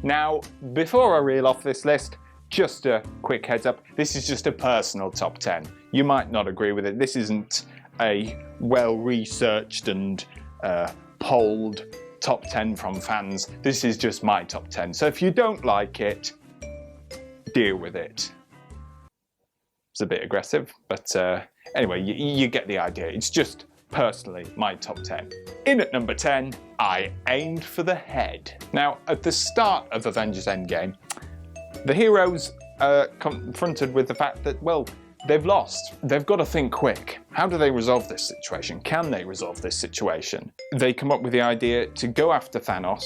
Now, before I reel off this list, just a quick heads up, this is just a personal top 10. You might not agree with it. This isn't a well-researched and polled top 10 from fans. This is just my top 10. So if you don't like it, deal with it. It's a bit aggressive, but anyway, you get the idea. It's just personally my top 10. In at number 10, I aimed for the head. Now, at the start of Avengers Endgame, the heroes are confronted with the fact that, well, they've lost. They've got to think quick. How do they resolve this situation? Can they resolve this situation? They come up with the idea to go after Thanos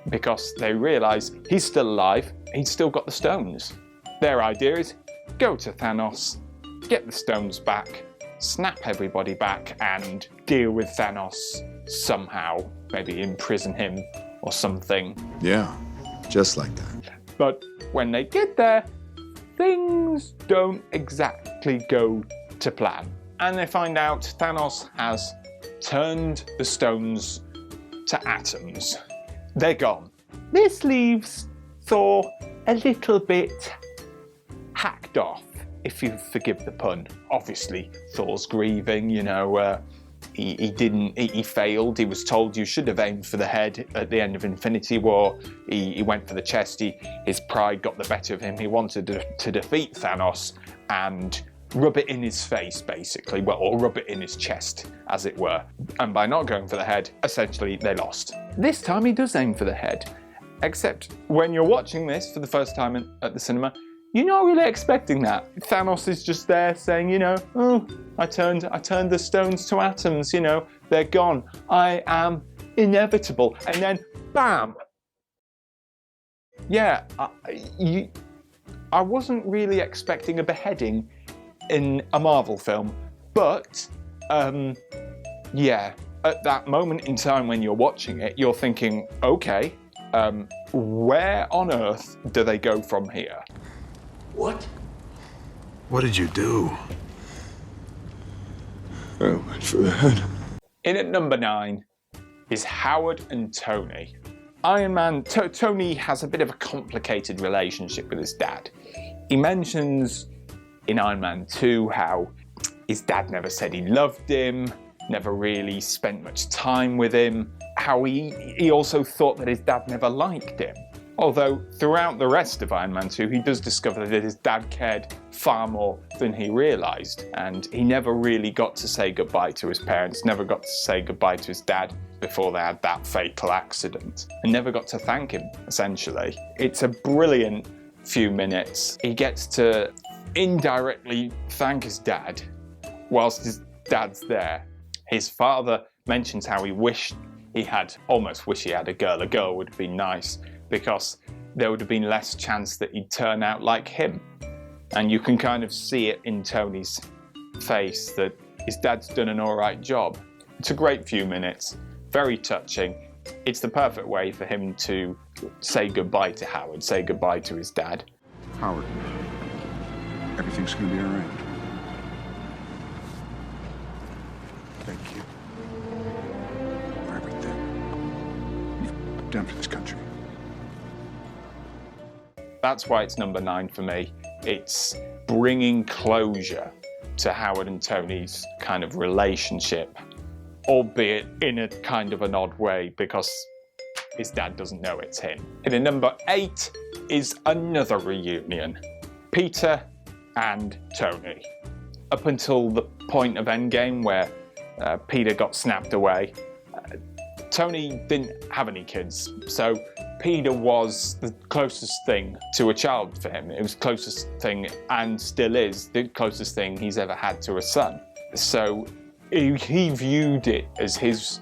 because they realise he's still alive, he's still got the stones. Their idea is go to Thanos, get the stones back, snap everybody back and deal with Thanos somehow, maybe imprison him or something. Yeah, just like that. But when they get there, things don't exactly go to plan. And they find out Thanos has turned the stones to atoms. They're gone. This leaves Thor a little bit hacked off, if you forgive the pun. Obviously, Thor's grieving, you know, he failed. He was told you should have aimed for the head at the end of Infinity War. He went for the chest. His pride got the better of him. He wanted to defeat Thanos and rub it in his face, basically, well, or rub it in his chest, as it were. And by not going for the head, essentially, they lost. This time he does aim for the head, except when you're watching this for the first time at the cinema, you're not really expecting that. Thanos is just there saying, you know, oh, I turned the stones to atoms, you know, they're gone. I am inevitable. And then, bam! Yeah, I wasn't really expecting a beheading in a Marvel film, but, yeah, at that moment in time when you're watching it, you're thinking, okay, where on earth do they go from here? What? What did you do? I went for the head. In at number 9 is Howard and Tony. Iron Man, Tony has a bit of a complicated relationship with his dad. He mentions in Iron Man 2 how his dad never said he loved him, never really spent much time with him, how he also thought that his dad never liked him. Although throughout the rest of Iron Man 2, he does discover that his dad cared far more than he realised, and he never really got to say goodbye to his parents, never got to say goodbye to his dad before they had that fatal accident, and never got to thank him, essentially. It's a brilliant few minutes. He gets to indirectly thank his dad whilst his dad's there. His father mentions how he almost wished he had a girl. A girl would have been nice, because there would have been less chance that he'd turn out like him. And you can kind of see it in Tony's face that his dad's done an alright job. It's a great few minutes, very touching. It's the perfect way for him to say goodbye to Howard, say goodbye to his dad. Howard, everything's gonna be all right. Thank you for everything you've done for this country. That's why it's number 9 for me. It's bringing closure to Howard and Tony's kind of relationship, albeit in a kind of an odd way because his dad doesn't know it's him. And then number 8 is another reunion. Peter and Tony. Up until the point of Endgame where Peter got snapped away, Tony didn't have any kids, so Peter was the closest thing to a child for him. It was the closest thing, and still is, the closest thing he's ever had to a son. So he viewed it as his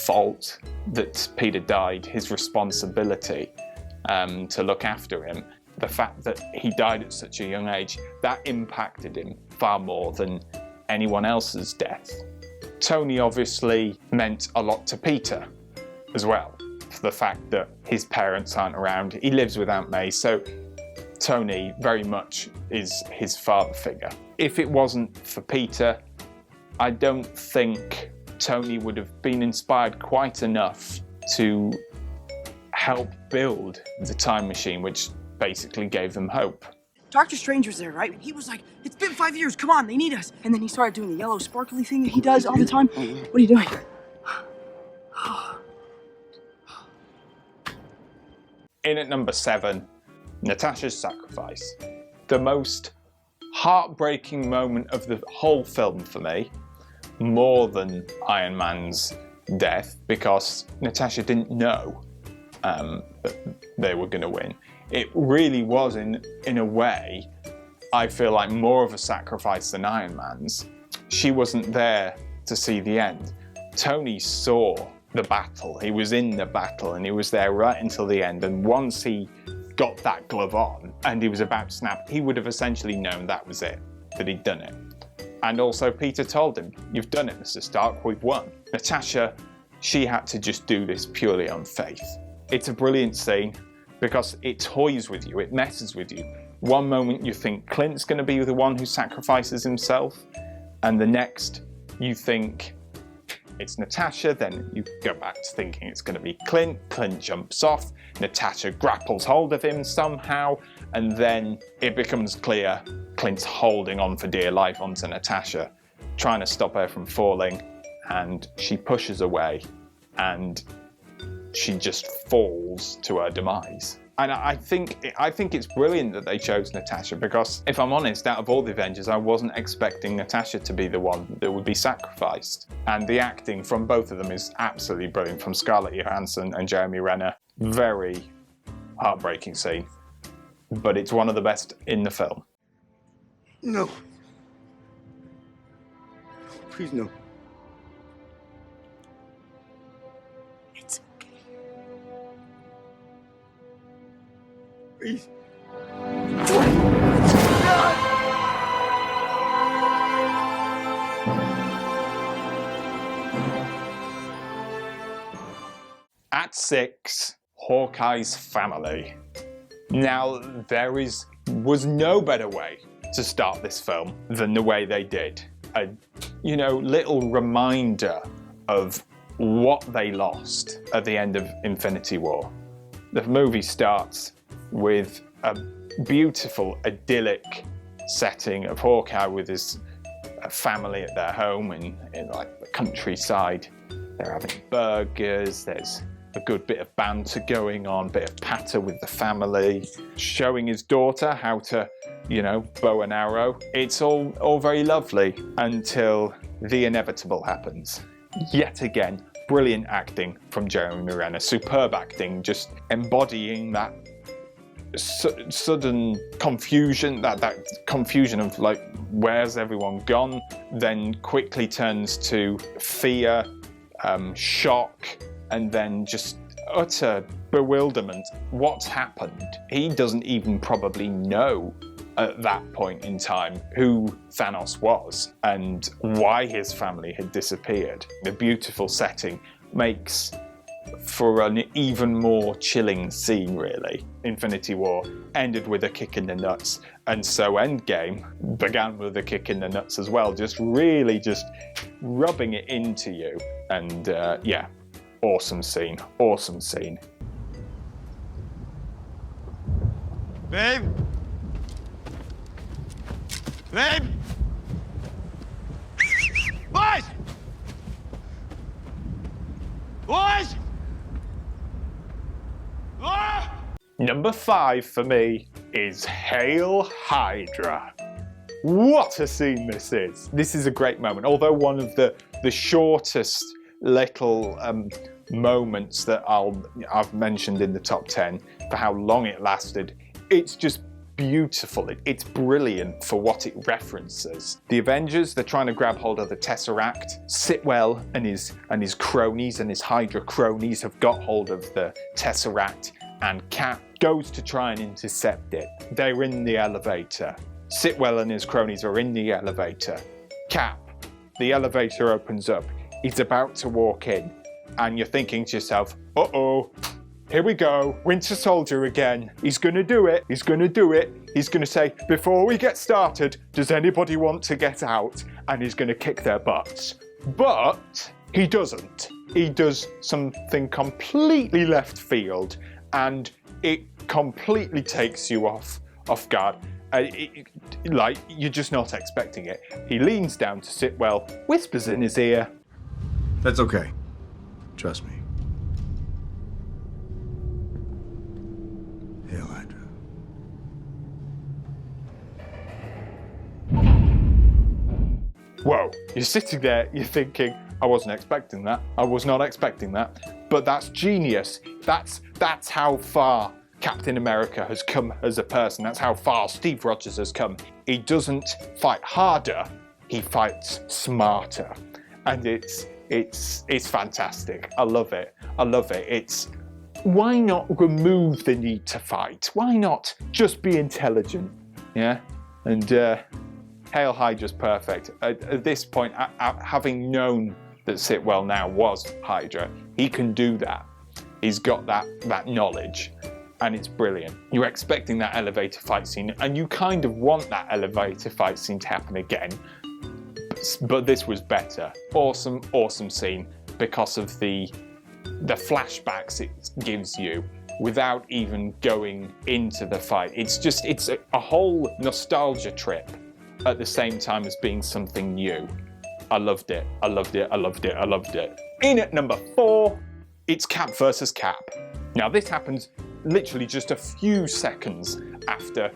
fault that Peter died, his responsibility to look after him. The fact that he died at such a young age, that impacted him far more than anyone else's death. Tony obviously meant a lot to Peter as well, for the fact that his parents aren't around. He lives with Aunt May, so Tony very much is his father figure. If it wasn't for Peter, I don't think Tony would have been inspired quite enough to help build the time machine, which basically gave them hope. Doctor Strange was there, right? He was like, "It's been 5 years, come on, they need us." And then he started doing the yellow sparkly thing that he does all the time. What are you doing? In at number 7, Natashas Sacrifice. The most heartbreaking moment of the whole film for me, more than Iron Man's death, because Natasha didn't know that they were going to win. It really was, in a way, I feel like more of a sacrifice than Iron Man's. She wasn't there to see the end. Tony saw the battle, he was in the battle, and he was there right until the end, and once he got that glove on and he was about to snap, he would have essentially known that was it, that he'd done it. And also Peter told him, "You've done it, Mr. Stark, we've won." Natasha, she had to just do this purely on faith. It's a brilliant scene because it toys with you, it messes with you. One moment you think Clint's going to be the one who sacrifices himself, and the next you think it's Natasha, then you go back to thinking it's going to be Clint. Clint jumps off, Natasha grapples hold of him somehow, and then it becomes clear Clint's holding on for dear life onto Natasha, trying to stop her from falling, and she pushes away, and she just falls to her demise. And I think it's brilliant that they chose Natasha, because if I'm honest, out of all the Avengers, I wasn't expecting Natasha to be the one that would be sacrificed. And the acting from both of them is absolutely brilliant, from Scarlett Johansson and Jeremy Renner. Very heartbreaking scene, but it's one of the best in the film. No. Please, no. It's okay. Please. At 6, Hawkeyes Family. Now, there was no better way to start this film than the way they did. A, little reminder of what they lost at the end of Infinity War. The movie starts with a beautiful, idyllic setting of Hawkeye with his family at their home in like the countryside. They're having burgers, there's a good bit of banter going on, bit of patter with the family, showing his daughter how to, bow and arrow. It's all very lovely until the inevitable happens. Yet again, brilliant acting from Jeremy Renner, superb acting, just embodying that sudden confusion, that confusion of like, where's everyone gone? Then quickly turns to fear, shock, and then just utter bewilderment. What's happened? He doesn't even probably know at that point in time who Thanos was and why his family had disappeared. The beautiful setting makes for an even more chilling scene, really. Infinity War ended with a kick in the nuts, and so Endgame began with a kick in the nuts as well, just really just rubbing it into you. And yeah, awesome scene, awesome scene. Babe? Babe? Boys! Boys! Ah! Number 5 for me is Hail Hydra. What a scene this is. This is a great moment, although one of the shortest little moments that I've mentioned in the top 10 for how long it lasted. It's just beautiful. It's brilliant for what it references. The Avengers, they're trying to grab hold of the Tesseract. Sitwell and his cronies and his Hydra cronies have got hold of the Tesseract, and Cap goes to try and intercept it. They're in the elevator. Sitwell and his cronies are in the elevator. Cap, the elevator opens up. He's about to walk in, and you're thinking to yourself, uh-oh, here we go, Winter Soldier again. He's gonna do it, he's gonna do it. He's gonna say, before we get started, does anybody want to get out? And he's gonna kick their butts. But he doesn't. He does something completely left field, and it completely takes you off guard. Like, you're just not expecting it. He leans down to Sitwell, whispers in his ear, That's okay. Trust me. Hail Hydra. whoa. You're sitting there, you're thinking, I wasn't expecting that. I was not expecting that. But that's genius. That's how far Captain America has come as a person. That's how far Steve Rogers has come. He doesn't fight harder, he fights smarter. And it's fantastic. I love it. I love it. It's, why not remove the need to fight? Why not just be intelligent? Yeah? And Hail Hydra's perfect. At this point, having known that Sitwell now was Hydra, he can do that. He's got that knowledge, and it's brilliant. You're expecting that elevator fight scene, and you kind of want that elevator fight scene to happen again, but this was better. Awesome, awesome scene because of the flashbacks it gives you without even going into the fight. It's a whole nostalgia trip at the same time as being something new. I loved it. I loved it. I loved it. I loved it. In at number 4, it's Cap versus Cap. Now this happens literally just a few seconds after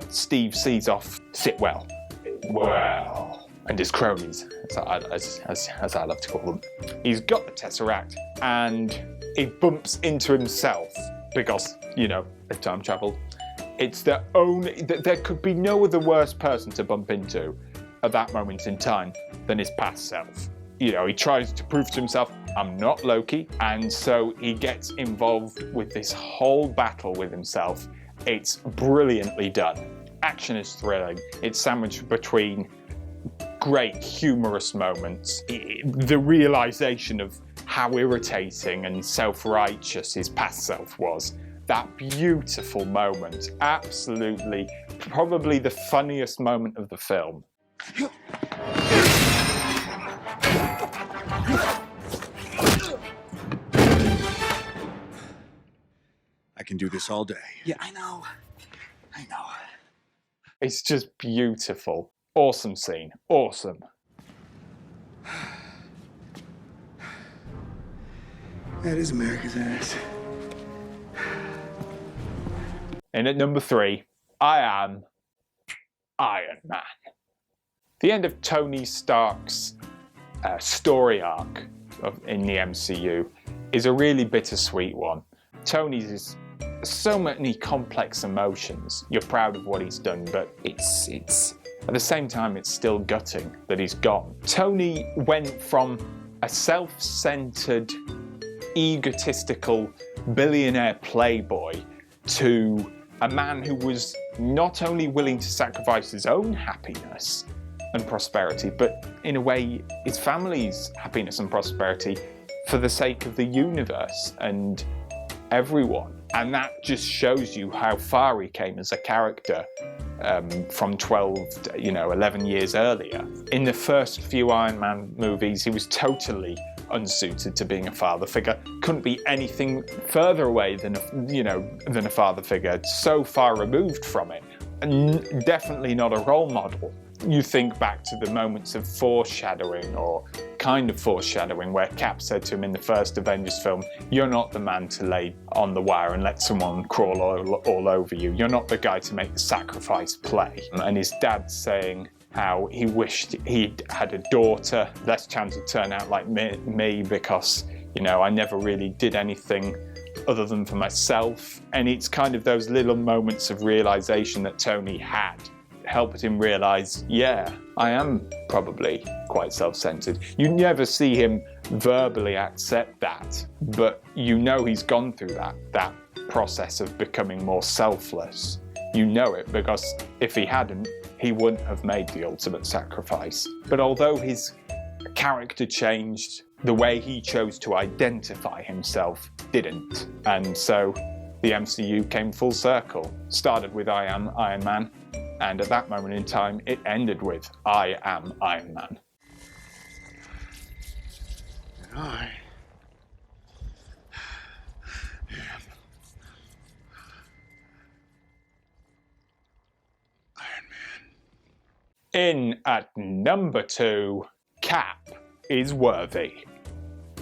Steve sees off Sitwell. Well, and his cronies, as I love to call them. He's got the Tesseract and he bumps into himself because, you know, they've time traveled. It's the only, there could be no other worse person to bump into at that moment in time than his past self. You know, he tries to prove to himself, I'm not Loki, and so he gets involved with this whole battle with himself. It's brilliantly done. Action is thrilling. It's sandwiched between great humorous moments, the realization of how irritating and self-righteous his past self was. That beautiful moment, absolutely, probably the funniest moment of the film. I can do this all day. Yeah, I know. It's just beautiful. Awesome scene. Awesome. That is America's ass. And at number 3, I am Iron Man. The end of Tony Stark's story arc in the MCU is a really bittersweet one. Tony's is so many complex emotions. You're proud of what he's done, but it's at the same time, it's still gutting that he's gone. Tony went from a self-centered, egotistical billionaire playboy to a man who was not only willing to sacrifice his own happiness and prosperity, but in a way, his family's happiness and prosperity for the sake of the universe and everyone. And that just shows you how far he came as a character from 11 years earlier. In the first few Iron Man movies, he was totally unsuited to being a father figure. Couldn't be anything further away than a father figure, so far removed from it. And definitely not a role model. You think back to the moments of foreshadowing or kind of foreshadowing where Cap said to him in the first Avengers film, you're not the man to lay on the wire and let someone crawl all over you. You're not the guy to make the sacrifice play. And his dad saying how he wished he'd had a daughter, less chance to turn out like me because, you know, I never really did anything other than for myself. And it's kind of those little moments of realization that Tony had helped him realize, yeah, I am probably quite self-centered. You never see him verbally accept that, but you know he's gone through that process of becoming more selfless. You know it because if he hadn't, he wouldn't have made the ultimate sacrifice. But although his character changed, the way he chose to identify himself didn't. And so the MCU came full circle. Started with I am Iron Man, and at that moment in time, it ended with I am Iron Man. And I am In at number 2, Cap is worthy.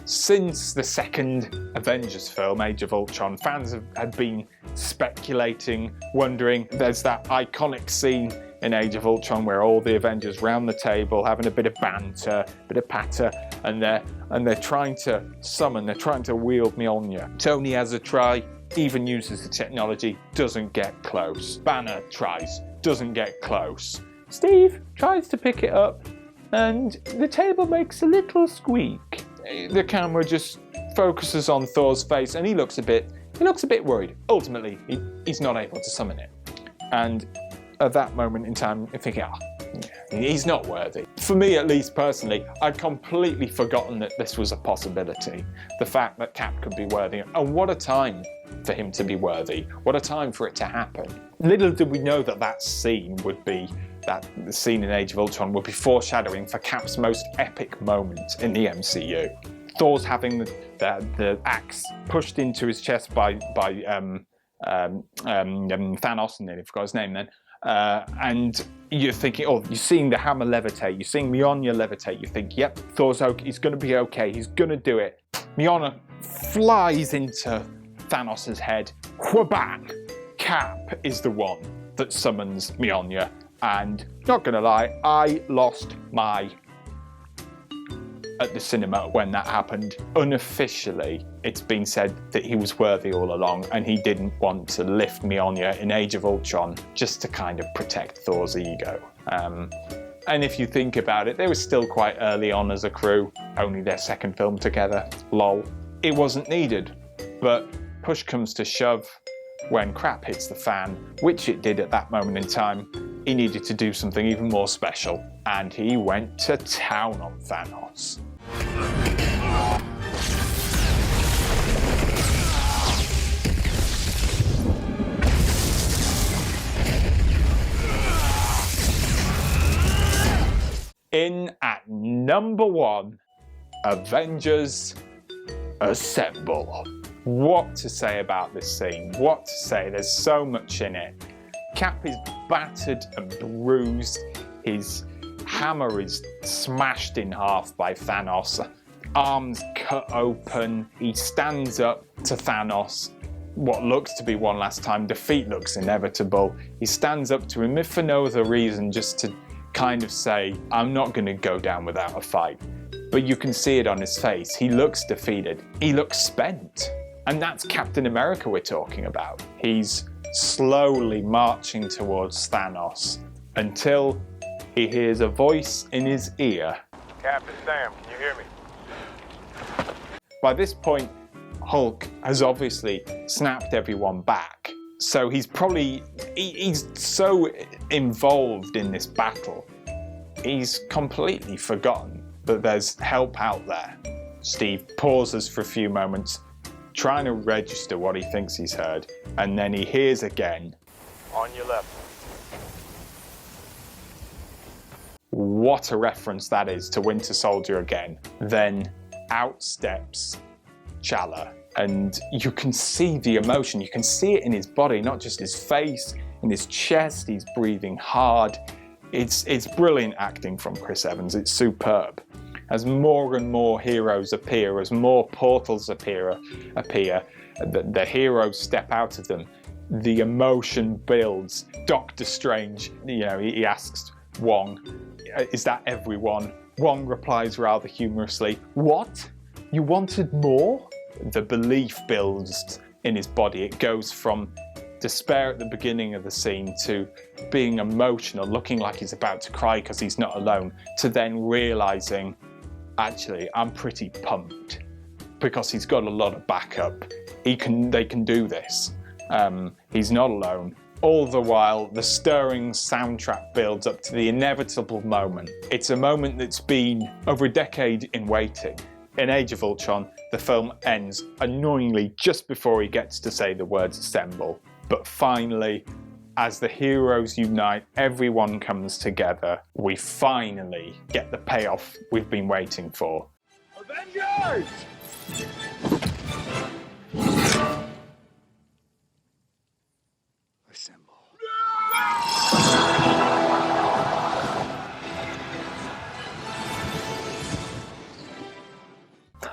Since the second Avengers film, Age of Ultron, fans have been speculating, wondering. There's that iconic scene in Age of Ultron where all the Avengers round the table having a bit of banter, a bit of patter, and they're trying to summon, they're trying to wield Mjolnir. Tony has a try, even uses the technology, doesn't get close. Banner tries, doesn't get close. Steve tries to pick it up, and the table makes a little squeak. The camera just focuses on Thor's face, and he looks a bit worried. Ultimately, he's not able to summon it. And at that moment in time, I'm thinking, he's not worthy. For me, at least personally, I'd completely forgotten that this was a possibility. The fact that Cap could be worthy, and what a time for him to be worthy. What a time for it to happen. Little did we know that scene would be, that the scene in Age of Ultron would be foreshadowing for Cap's most epic moment in the MCU. Thor's having the axe pushed into his chest by Thanos, and I forgot his name then. And you're thinking, you're seeing the hammer levitate, you're seeing Mjolnir levitate, you think, yep, Thor's okay, he's going to be okay, he's going to do it. Mjolnir flies into Thanos' head, whabang! Cap is the one that summons Mjolnir, and not going to lie, I lost my at the cinema when that happened. Unofficially, it's been said that he was worthy all along, and he didn't want to lift Mjolnir in Age of Ultron just to kind of protect Thor's ego. And if you think about it, they were still quite early on as a crew, only their second film together, lol. It wasn't needed, but push comes to shove. When crap hits the fan, which it did at that moment in time, he needed to do something even more special, and he went to town on Thanos. In at number 1, Avengers Assemble. What to say about this scene? What to say? There's so much in it. Cap is battered and bruised. His hammer is smashed in half by Thanos. Arms cut open. He stands up to Thanos. What looks to be one last time. Defeat looks inevitable. He stands up to him, if for no other reason, just to kind of say, I'm not going to go down without a fight. But you can see it on his face. He looks defeated. He looks spent. And that's Captain America we're talking about. He's slowly marching towards Thanos until he hears a voice in his ear. Captain Sam, can you hear me? By this point, Hulk has obviously snapped everyone back. So he's so involved in this battle, he's completely forgotten that there's help out there. Steve pauses for a few moments, trying to register what he thinks he's heard, and then he hears again. On your left. What a reference that is to Winter Soldier again. Then out steps T'Challa, and you can see the emotion, you can see it in his body, not just his face, in his chest. He's breathing hard. It's brilliant acting from Chris Evans. It's superb. As more and more heroes appear, as more portals appear, the heroes step out of them, the emotion builds. Doctor Strange, he asks Wong, is that everyone? Wong replies rather humorously, what? You wanted more? The belief builds in his body. It goes from despair at the beginning of the scene to being emotional, looking like he's about to cry because he's not alone, to then realizing, actually, I'm pretty pumped because he's got a lot of backup. They can do this. He's not alone. All the while, the stirring soundtrack builds up to the inevitable moment. It's a moment that's been over a decade in waiting. In Age of Ultron, the film ends annoyingly just before he gets to say the words assemble. But finally, as the heroes unite, everyone comes together, we finally get the payoff we've been waiting for. Avengers! Assemble.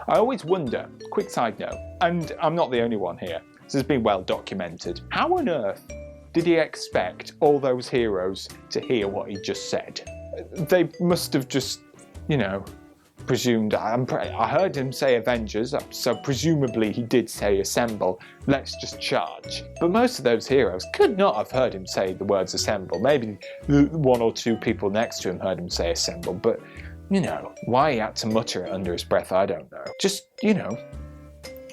I always wonder, quick side note, and I'm not the only one here, this has been well documented, how on earth did he expect all those heroes to hear what he just said? They must have just, you know, presumed, I heard him say Avengers, so presumably he did say Assemble, let's just charge. But most of those heroes could not have heard him say the words Assemble. Maybe one or two people next to him heard him say Assemble, but, you know, why he had to mutter it under his breath, I don't know. Just, you know,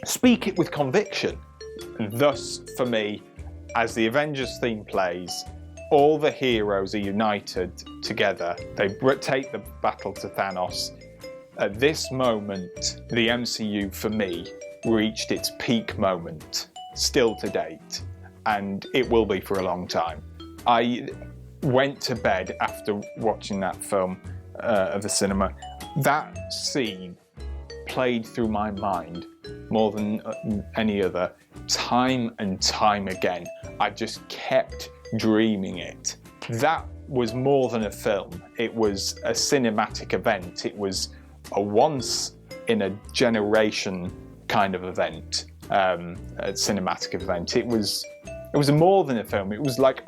speak it with conviction. And thus, for me, as the Avengers theme plays, all the heroes are united together. They take the battle to Thanos. At this moment, the MCU, for me, reached its peak moment, still to date, and it will be for a long time. I went to bed after watching that film at the cinema. That scene played through my mind more than any other, time and time again. I just kept dreaming it. That was more than a film. It was a cinematic event. It was a once in a generation kind of event, a cinematic event. It was more than a film. It was like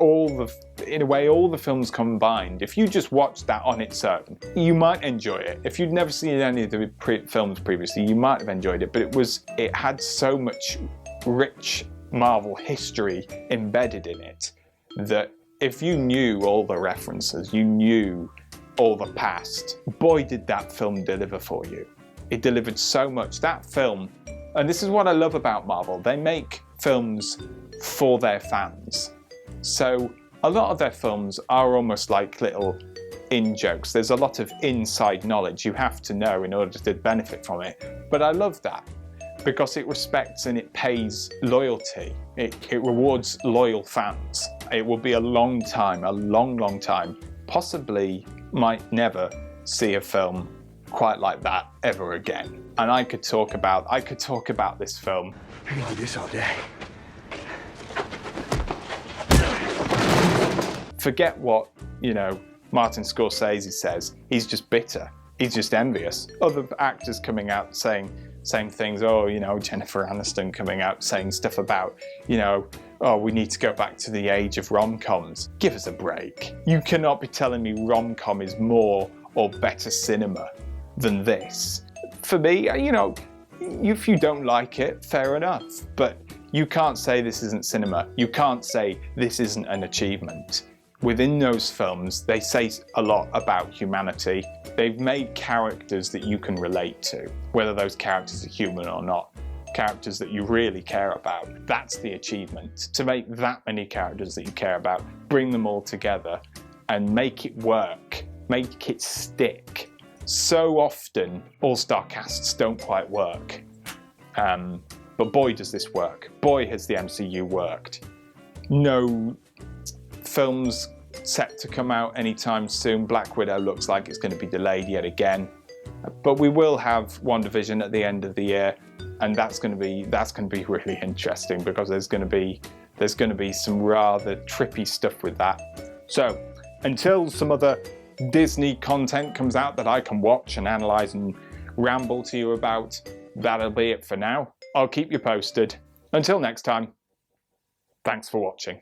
in a way, all the films combined. If you just watched that on its own, you might enjoy it. If you'd never seen any of the films previously, you might have enjoyed it, but it had so much rich Marvel history embedded in it that if you knew all the references, you knew all the past, boy did that film deliver for you. It delivered so much. That film, and this is what I love about Marvel, they make films for their fans. So a lot of their films are almost like little in-jokes. There's a lot of inside knowledge you have to know in order to benefit from it. But I love that because it respects and it pays loyalty. It rewards loyal fans. It will be a long time, a long, long time. Possibly might never see a film quite like that ever again. And I could talk about this film. I can do this all day. Forget what, you know, Martin Scorsese says. He's just bitter. He's just envious. Other actors coming out saying same things. Oh, you know, Jennifer Aniston coming out saying stuff about, you know, oh, we need to go back to the age of rom-coms. Give us a break. You cannot be telling me rom-com is more or better cinema than this. For me, you know, if you don't like it, fair enough. But you can't say this isn't cinema. You can't say this isn't an achievement. Within those films, they say a lot about humanity. They've made characters that you can relate to, whether those characters are human or not. Characters that you really care about. That's the achievement. To make that many characters that you care about, bring them all together and make it work, make it stick. So often, all-star casts don't quite work. But boy, does this work. Boy, has the MCU worked. No films set to come out anytime soon. Black Widow looks like it's going to be delayed yet again. But we will have WandaVision at the end of the year, and that's going to be really interesting because there's going to be some rather trippy stuff with that. So until some other Disney content comes out that I can watch and analyze and ramble to you about, that'll be it for now. I'll keep you posted. Until next time, thanks for watching.